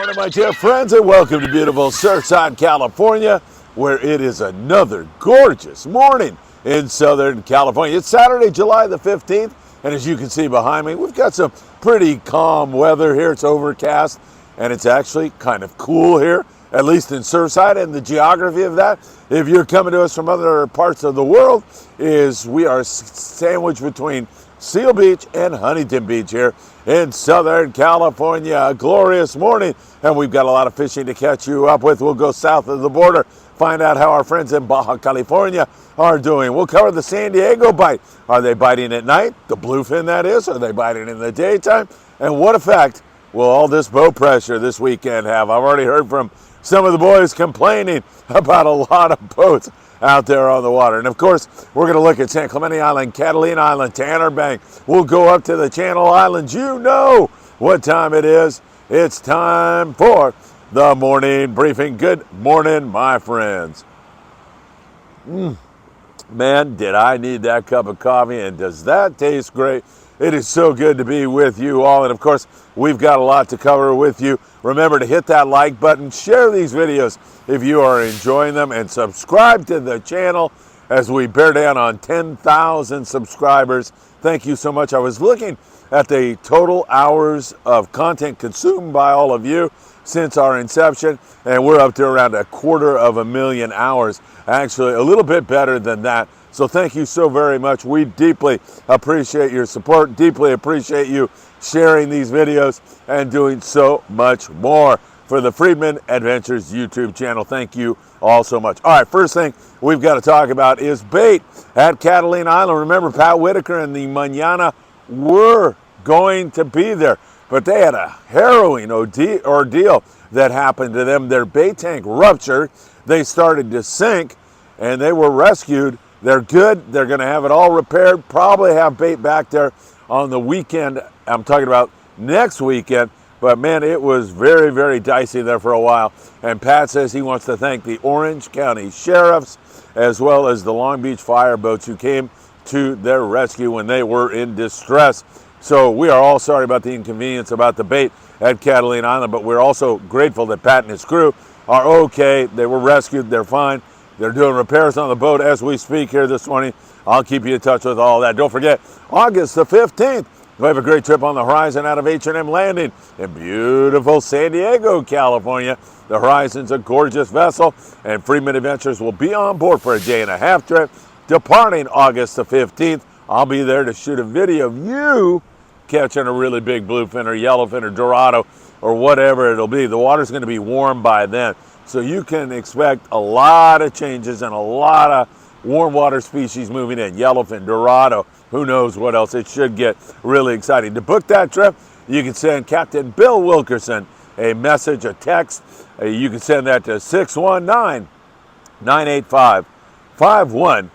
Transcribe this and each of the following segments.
Morning, my dear friends, and welcome to beautiful Surfside, California, where it is another gorgeous morning in Southern California. It's Saturday, July the 15th, and as you can see behind me, we've got some pretty calm weather here. It's overcast, and it's actually kind of cool here, at least in Surfside, and the geography of that, if you're coming to us from other parts of the world, is we are sandwiched between Seal Beach and Huntington Beach here in Southern California. A glorious morning, and we've got a lot of fishing to catch you up with. We'll go south of the border, find out how our friends in Baja California are doing. We'll cover the San Diego bite. Are they biting at night? The bluefin, that is. Are they biting in the daytime? And what effect will all this boat pressure this weekend have? I've already heard from some of the boys complaining about a lot of boats out there on the water. And of course, we're going to look at San Clemente Island, Catalina Island, Tanner Bank. We'll go up to the Channel Islands. You know what time it is. It's time for the morning briefing. Good morning, my friends. Man, did I need that cup of coffee, and does that taste great? It is so good to be with you all, and of course, we've got a lot to cover with you. Remember to hit that like button, share these videos if you are enjoying them, and subscribe to the channel as we bear down on 10,000 subscribers. Thank you so much. I was looking at the total hours of content consumed by all of you since our inception, and we're up to around 250,000 hours. Actually, a little bit better than that. So thank you so very much. We deeply appreciate your support, deeply appreciate you sharing these videos and doing so much more for the Friedman Adventures YouTube channel. Thank you all so much. All right, first thing we've got to talk about is bait at Catalina Island. Remember, Pat Whitaker and the Manana were going to be there, but they had a harrowing ordeal that happened to them. Their bait tank ruptured. They started to sink, and they were rescued. They're good. They're going to have it all repaired. Probably have bait back there on the weekend. I'm talking about next weekend. But man, it was very, very dicey there for a while. And Pat says he wants to thank the Orange County sheriffs as well as the Long Beach fire boats who came to their rescue when they were in distress. So we are all sorry about the inconvenience about the bait at Catalina Island, but we're also grateful that Pat and his crew are okay. They were rescued. They're fine. They're doing repairs on the boat as we speak here this morning. I'll keep you in touch with all that. Don't forget, August the 15th, we have a great trip on the Horizon out of H&M Landing in beautiful San Diego, California. The Horizon's a gorgeous vessel, and Friedman Adventures will be on board for a day-and-a-half trip. Departing August the 15th, I'll be there to shoot a video of you catching a really big bluefin or yellowfin or dorado or whatever it'll be. The water's going to be warm by then. So you can expect a lot of changes and a lot of warm water species moving in. Yellowfin, dorado, who knows what else. It should get really exciting. To book that trip, you can send Captain Bill Wilkerson a message, a text. You can send that to 619-985-5179.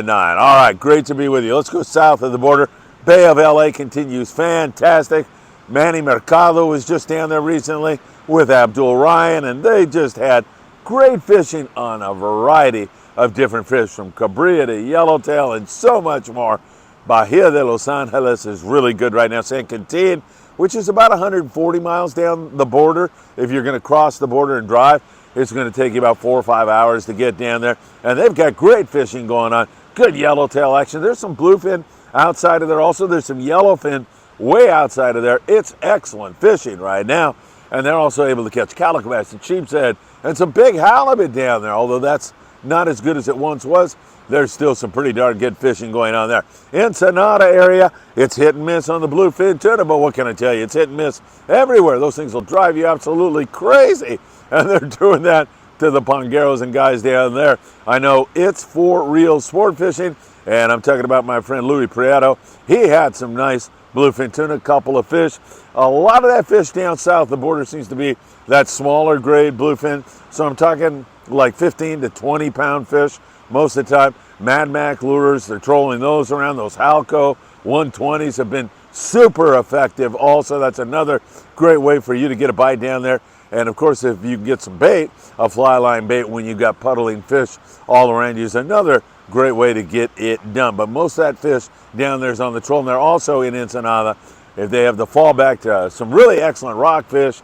All right, great to be with you. Let's go south of the border. Bay of LA continues fantastic. Manny Mercado was just down there recently with Abdul Ryan, and they just had great fishing on a variety of different fish, from cabria to yellowtail and so much more. Bahia de Los Angeles is really good right now. San Quintin, which is about 140 miles down the border. If you're going to cross the border and drive, it's going to take you about 4 or 5 hours to get down there. And they've got great fishing going on. Good yellowtail action. There's some bluefin outside of there. Also, there's some yellowfin way outside of there. It's excellent fishing right now. And they're also able to catch calico bass and sheepshead and some big halibut down there. Although that's not as good as it once was, there's still some pretty darn good fishing going on there. Ensenada area, it's hit and miss on the bluefin tuna, but what can I tell you? It's hit and miss everywhere. Those things will drive you absolutely crazy. And they're doing that to the pongeros and guys down there. I know it's for real sport fishing, and I'm talking about my friend Louis Prieto. He had some nice bluefin tuna, a couple of fish. A lot of that fish down south the border seems to be that smaller grade bluefin. So I'm talking like 15 to 20 pound fish most of the time. Mad Mac lures, they're trolling those around. Those Halco 120s have been super effective. Also, that's another great way for you to get a bite down there. And of course, if you can get some bait, a fly line bait when you've got puddling fish all around you is another great way to get it done. But most of that fish down there is on the troll, and they're also in Ensenada. If they have the fallback to some really excellent rockfish,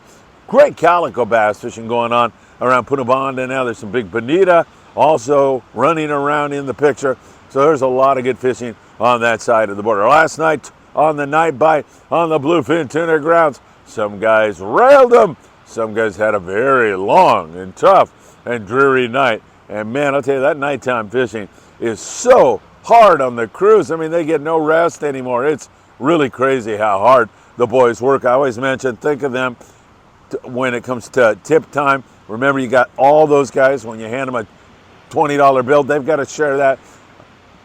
Great calico bass fishing going on around Punta Banda now. There's some big bonita also running around in the picture. So there's a lot of good fishing on that side of the border. Last night on the night bite on the Bluefin Tuna grounds, some guys railed them. Some guys had a very long and tough and dreary night. And man, I'll tell you, that nighttime fishing is so hard on the crews. I mean, they get no rest anymore. It's really crazy how hard the boys work. I always mention, think of them when it comes to tip time. Remember, you got all those guys. When you hand them a $20 bill, they've got to share that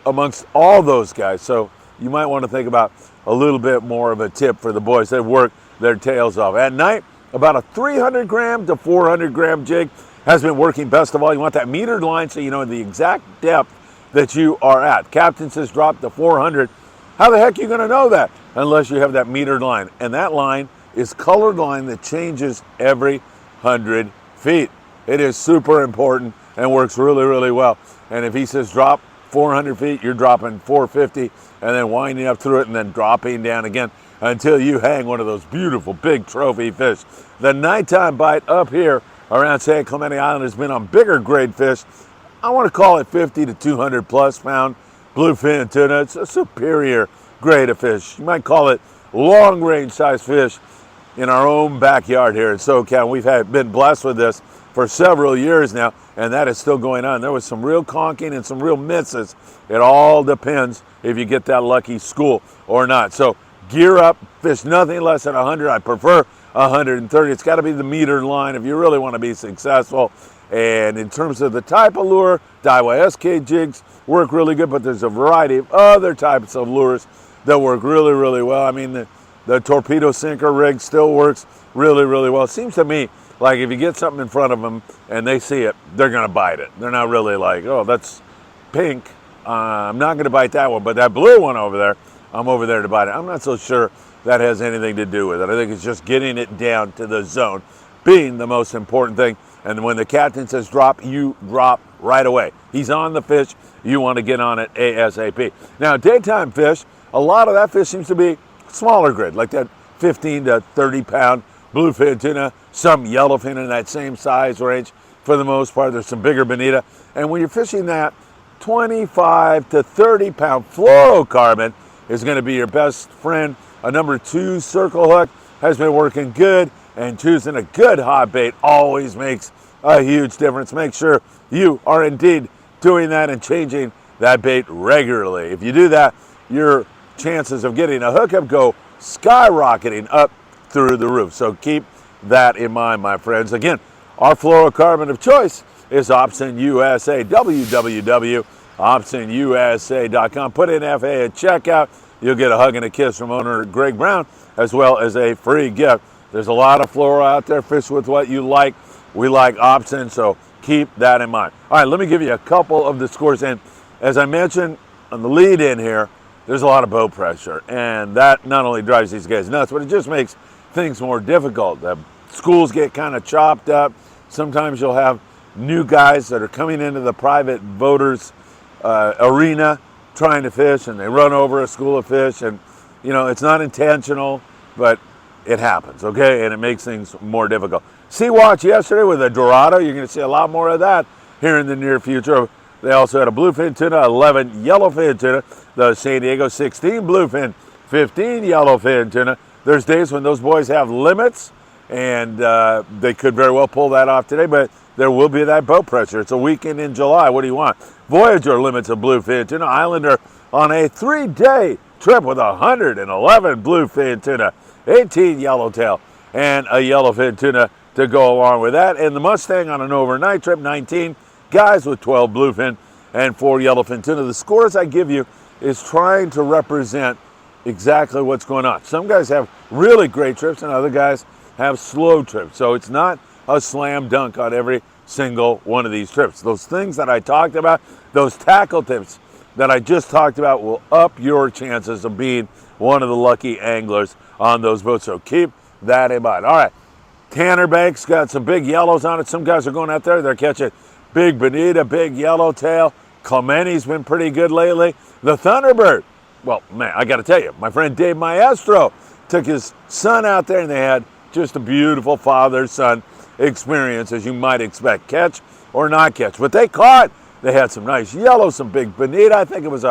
amongst all those guys. So you might want to think about a little bit more of a tip for the boys. They work their tails off. At night, about a 300 gram to 400 gram jig has been working best of all. You want that metered line so you know the exact depth that you are at. Captain says drop to 400. How the heck are you going to know that unless you have that metered line? And that line is colored line that changes every 100 feet. It is super important and works really, really well. And if he says drop 400 feet, you're dropping 450 and then winding up through it and then dropping down again until you hang one of those beautiful big trophy fish. The nighttime bite up here around San Clemente Island has been on bigger grade fish. I want to call it 50 to 200 plus pound bluefin tuna. It's a superior grade of fish. You might call it long range size fish in our own backyard here in SoCal. We've been blessed with this for several years now, and that is still going on. There was some real conking and some real misses. It all depends if you get that lucky school or not. So gear up, fish nothing less than 100. I prefer 130. It's got to be the metered line if you really want to be successful. And in terms of the type of lure, Daiwa SK jigs work really good, but there's a variety of other types of lures that work really, really well. I mean, the torpedo sinker rig still works really, really well. It seems to me like if you get something in front of them and they see it, they're going to bite it. They're not really like, oh, that's pink. I'm not going to bite that one, but that blue one over there, I'm over there to bite it. I'm not so sure that has anything to do with it. I think it's just getting it down to the zone being the most important thing. And when the captain says drop, you drop right away. He's on the fish. You want to get on it ASAP. Now, daytime fish, a lot of that fish seems to be smaller grade, like that 15 to 30 pound bluefin tuna, some yellowfin in that same size range for the most part. There's some bigger bonita. And when you're fishing that 25 to 30 pound fluorocarbon is going to be your best friend. A number 2 circle hook has been working good, and choosing a good hot bait always makes a huge difference. Make sure you are indeed doing that and changing that bait regularly. If you do that, your chances of getting a hookup go skyrocketing up through the roof. So keep that in mind, my friends. Again, our fluorocarbon of choice is Opsin USA, www.opsinusa.com. Put in FA at checkout. You'll get a hug and a kiss from owner Greg Brown, as well as a free gift. There's a lot of fluoro out there. Fish with what you like. We like Opsin, so keep that in mind. All right, let me give you a couple of the scores. And as I mentioned on the lead in here, there's a lot of boat pressure, and that not only drives these guys nuts, but it just makes things more difficult. The schools get kind of chopped up. Sometimes you'll have new guys that are coming into the private boaters arena trying to fish, and they run over a school of fish, and you know, it's not intentional, but it happens, okay? And it makes things more difficult. Sea Watch yesterday with a Dorado. You're going to see a lot more of that here in the near future. They also had a bluefin tuna, 11 yellowfin tuna, the San Diego 16 bluefin, 15 yellowfin tuna. There's days when those boys have limits, and they could very well pull that off today, but there will be that boat pressure. It's a weekend in July. What do you want? Voyager limits a bluefin tuna. Islander on a 3-day trip with 111 bluefin tuna, 18 yellowtail, and a yellowfin tuna to go along with that. And the Mustang on an overnight trip, 19 guys with 12 bluefin and 4 yellowfin tuna. The scores I give you is trying to represent exactly what's going on. Some guys have really great trips and other guys have slow trips. So it's not a slam dunk on every single one of these trips. Those things that I talked about, those tackle tips that I just talked about will up your chances of being one of the lucky anglers on those boats. So keep that in mind. All right, Tanner Bank's got some big yellows on it. Some guys are going out there, they're catching big bonita, big yellowtail. Clementi's been pretty good lately. The Thunderbird, well, man, I got to tell you, my friend Dave Maestro took his son out there, and they had just a beautiful father-son experience, as you might expect, catch or not catch. But they caught. They had some nice yellow, some big bonita. I think it was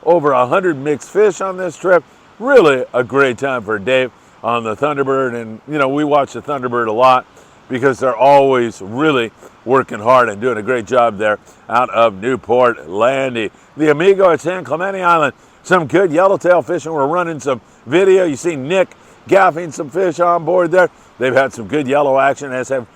over 100 mixed fish on this trip. Really a great time for Dave on the Thunderbird. And, you know, we watch the Thunderbird a lot because they're always really working hard and doing a great job there out of Newport Landing. The Amigo at San Clemente Island, some good yellowtail fishing. We're running some video. You see Nick gaffing some fish on board there. They've had some good yellow action, as have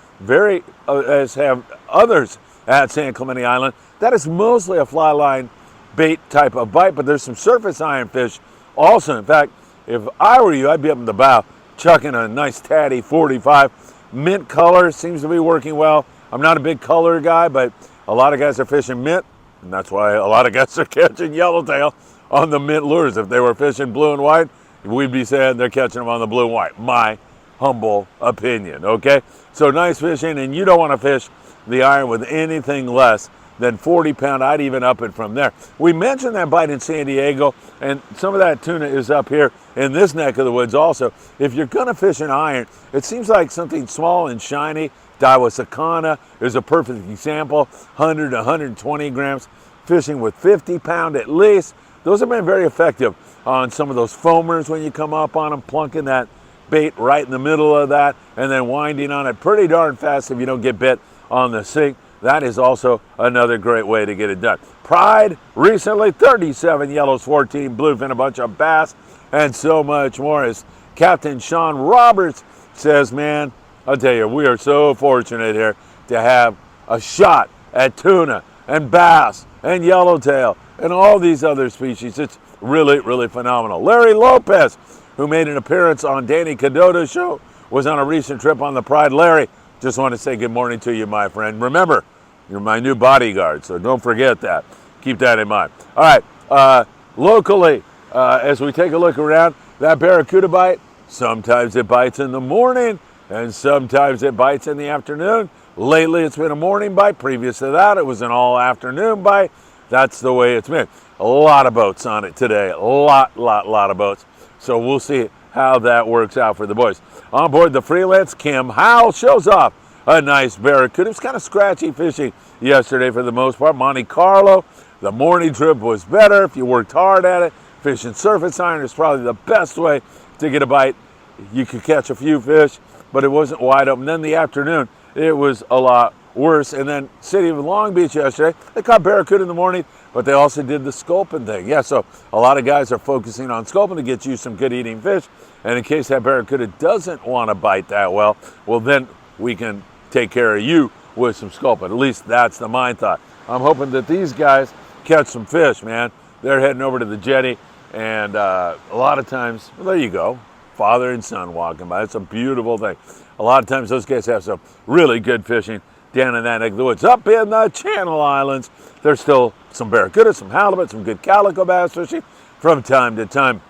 others at San Clemente Island. That is mostly a fly line bait type of bite, but there's some surface iron fish also. In fact, if I were you, I'd be up in the bow chucking a nice tatty 45. Mint color seems to be working well. I'm not a big color guy, but a lot of guys are fishing mint, and that's why a lot of guys are catching yellowtail on the mint lures. If they were fishing blue and white, we'd be saying they're catching them on the blue and white. My humble opinion, okay? So nice fishing, and you don't want to fish the iron with anything less than 40 pound. I'd even up it from there. We mentioned that bite in San Diego, and some of that tuna is up here in this neck of the woods also. If you're going to fish an iron, it seems like something small and shiny. Daiwasakana is a perfect example, 100 to 120 grams, fishing with 50 pound at least. Those have been very effective on some of those foamers when you come up on them, plunking that bait right in the middle of that and then winding on it pretty darn fast if you don't get bit on the sink. That is also another great way to get it done. Pride recently, 37 yellows, 14 bluefin, a bunch of bass, and so much more. As Captain Sean Roberts says, man, I'll tell you, we are so fortunate here to have a shot at tuna and bass and yellowtail and all these other species. It's really, really phenomenal. Larry Lopez, who made an appearance on Danny Cadota's show, was on a recent trip on the Pride. Larry, just want to say good morning to you, my friend. Remember, you're my new bodyguard, so don't forget that. Keep that in mind. All right, locally, as we take a look around, that Barracuda bite, sometimes it bites in the morning, and sometimes it bites in the afternoon. Lately, it's been a morning bite. Previous to that, it was an all-afternoon bite. That's the way it's been. A lot of boats on it today. A lot of boats. So we'll see how that works out for the boys. On board the Freelance, Kim Howell shows off a nice Barracuda. It was kind of scratchy fishing yesterday for the most part. Monte Carlo, the morning trip was better if you worked hard at it. Fishing surface iron is probably the best way to get a bite. You could catch a few fish, but it wasn't wide open. Then the afternoon, it was a lot worse. And then City of Long Beach yesterday, they caught Barracuda in the morning, but they also did the sculpin thing. Yeah, so a lot of guys are focusing on sculpin to get you some good eating fish. And in case that Barracuda doesn't want to bite that well, then we can take care of you with some sculpin. At least that's the mind thought. I'm hoping that these guys catch some fish, man. They're heading over to the jetty, and a lot of times, well, there you go, father and son walking by. It's a beautiful thing. A lot of times those guys have some really good fishing down in that neck of the woods. Up in the Channel Islands, there's still some Barracuda, some halibut, some good calico bass fishing from time to time.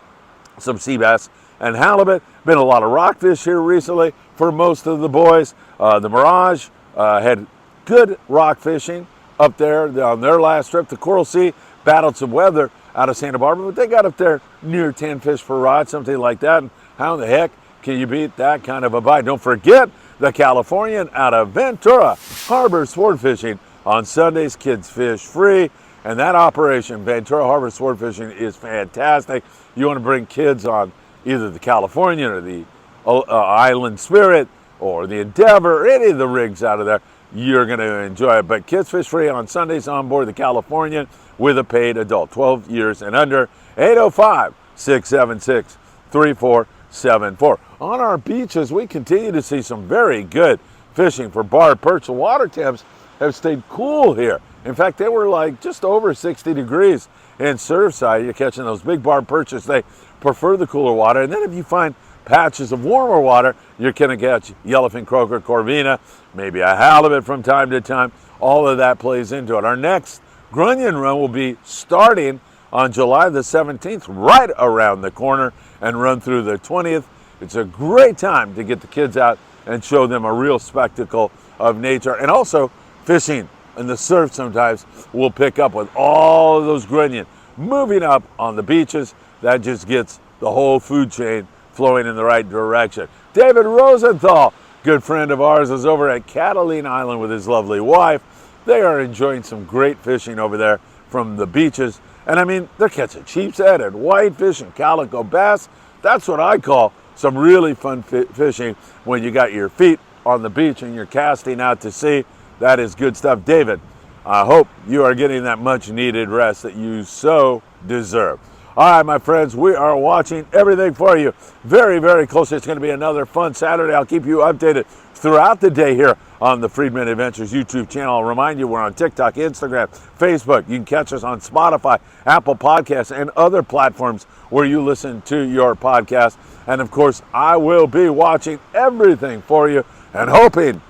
Some sea bass and halibut. Been a lot of rockfish here recently for most of the boys. The Mirage had good rock fishing up there on their last trip. The Coral Sea battled some weather out of Santa Barbara, but they got up there near 10 fish per rod, something like that. And how in the heck can you beat that kind of a bite? Don't forget the Californian out of Ventura Harbor Sport Fishing. On Sundays, kids fish free. And that operation, Ventura Harbor Sport Fishing, is fantastic. You want to bring kids on either the Californian or the Island Spirit or the Endeavor, any of the rigs out of there, you're going to enjoy it. But kids fish free on Sundays on board the Californian with a paid adult, 12 years and under, 805-676-3474. On our beaches, we continue to see some very good fishing for barred perch. The water temps have stayed cool here. In fact, they were like just over 60 degrees in Surfside. You're catching those big barred perches. They prefer the cooler water. And then if you find patches of warmer water, you're going to catch yellowfin, croaker, corvina, maybe a halibut from time to time. All of that plays into it. Our next grunion run will be starting on July the 17th, right around the corner, and run through the 20th. It's a great time to get the kids out and show them a real spectacle of nature. And also fishing in the surf sometimes will pick up with all of those grunion moving up on the beaches. That just gets the whole food chain flowing in the right direction. David Rosenthal, good friend of ours, is over at Catalina Island with his lovely wife. They are enjoying some great fishing over there from the beaches. And I mean, they're catching sheepshead and whitefish and calico bass. That's what I call some really fun fishing when you got your feet on the beach and you're casting out to sea. That is good stuff. David, I hope you are getting that much needed rest that you so deserve. All right, my friends, we are watching everything for you very, very closely. It's going to be another fun Saturday. I'll keep you updated throughout the day here on the Friedman Adventures YouTube channel. I'll remind you, we're on TikTok, Instagram, Facebook. You can catch us on Spotify, Apple Podcasts, and other platforms where you listen to your podcast. And of course, I will be watching everything for you and hoping,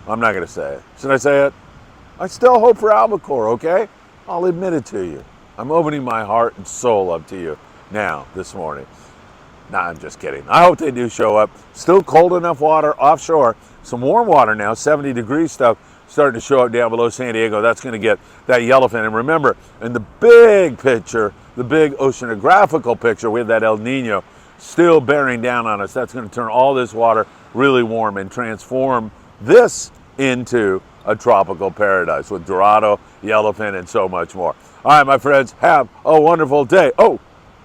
I'm not going to say it. Should I say it? I still hope for albacore, okay? I'll admit it to you. I'm opening my heart and soul up to you now, this morning. Nah, I'm just kidding. I hope they do show up. Still cold enough water offshore. Some warm water now, 70 degree stuff, starting to show up down below San Diego. That's going to get that yellowfin. And remember, in the big picture, the big oceanographical picture, we have that El Nino still bearing down on us. That's going to turn all this water really warm and transform this into a tropical paradise with Dorado, yellowfin, and so much more. All right, my friends, have a wonderful day. Oh,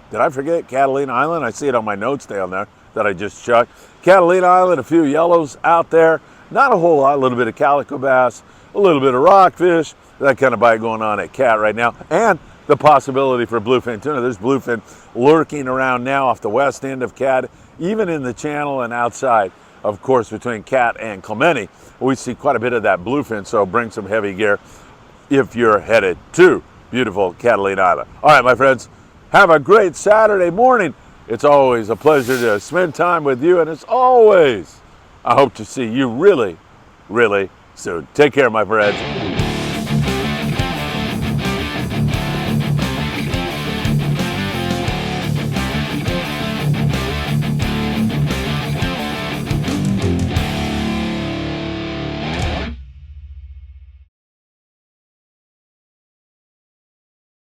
did I forget Catalina Island? I see it on my notes down there that I just checked. Catalina Island, a few yellows out there. Not a whole lot, a little bit of calico bass, a little bit of rockfish, that kind of bite going on at Cat right now. And the possibility for bluefin tuna. There's bluefin lurking around now off the west end of Cat, even in the channel and outside, of course, between Cat and Clemente. We see quite a bit of that bluefin, so bring some heavy gear if you're headed to beautiful Catalina Island. All right, my friends, have a great Saturday morning. It's always a pleasure to spend time with you, and as always, I hope to see you really, really soon. Take care, my friends.